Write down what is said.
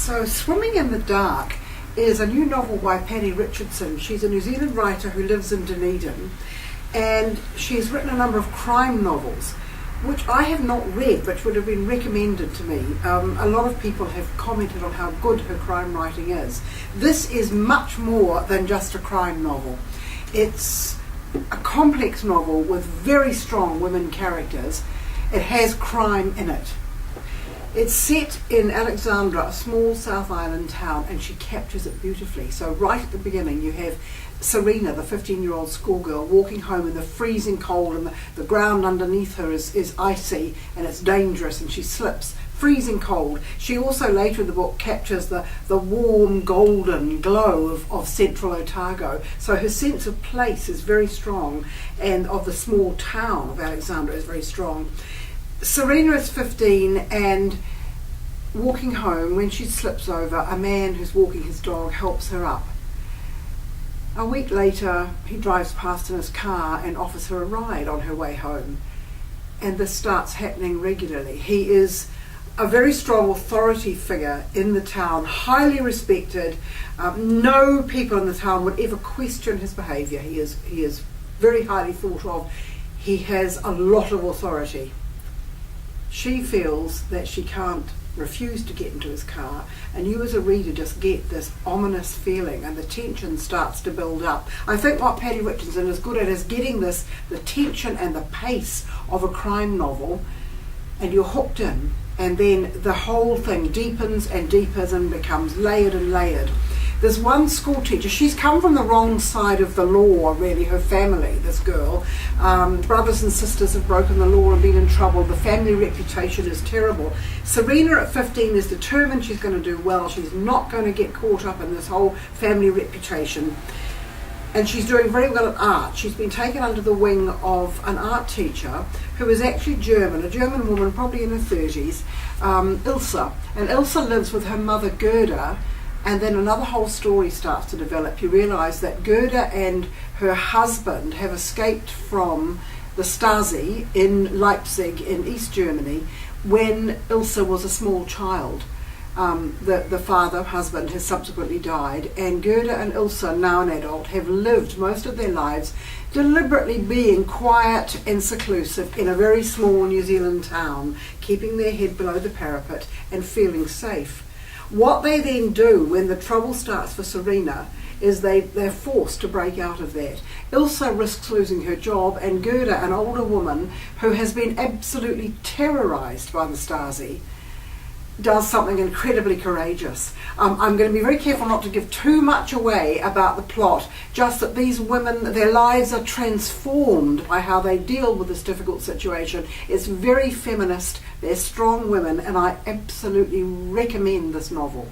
So Swimming in the Dark is a new novel by Paddy Richardson. She's a New Zealand writer who lives in Dunedin, and she's written a number of crime novels, which I have not read, but would have been recommended to me. A lot of people have commented on how good her crime writing is. This is much more than just a crime novel. It's a complex novel with very strong women characters. It has crime in it. It's set in Alexandra, a small South Island town, and she captures it beautifully. So right at the beginning you have Serena, the 15-year-old schoolgirl, walking home in the freezing cold, and the ground underneath her is icy and it's dangerous, and she slips, freezing cold. She also later in the book captures the warm golden glow of central Otago. So her sense of place is very strong, and of the small town of Alexandra is very strong. Serena is 15 and walking home. When she slips over, a man who's walking his dog helps her up. A week later, he drives past in his car and offers her a ride on her way home. And this starts happening regularly. He is a very strong authority figure in the town, highly respected. No people in the town would ever question his behaviour. He is very highly thought of. He has a lot of authority. She feels that she can't refuse to get into his car, and you as a reader just get this ominous feeling, and the tension starts to build up. I think what Paddy Richardson is good at is getting the tension and the pace of a crime novel, and you're hooked in, and then the whole thing deepens and deepens and becomes layered and layered. There's one school teacher, she's come from the wrong side of the law, really, her family, this girl. Brothers and sisters have broken the law and been in trouble. The family reputation is terrible. Serena at 15 is determined she's going to do well. She's not going to get caught up in this whole family reputation. And she's doing very well at art. She's been taken under the wing of an art teacher who is actually German, a German woman, probably in her 30s, Ilse. And Ilse lives with her mother, Gerda. And then another whole story starts to develop. You realise that Gerda and her husband have escaped from the Stasi in Leipzig in East Germany when Ilse was a small child. The father, husband, has subsequently died, and Gerda and Ilse, now an adult, have lived most of their lives deliberately being quiet and seclusive in a very small New Zealand town, keeping their head below the parapet and feeling safe. What they then do when the trouble starts for Serena is they're forced to break out of that. Ilse risks losing her job, and Gerda, an older woman who has been absolutely terrorised by the Stasi, does something incredibly courageous. I'm going to be very careful not to give too much away about the plot, just that these women, their lives are transformed by how they deal with this difficult situation. It's very feminist, they're strong women, and I absolutely recommend this novel.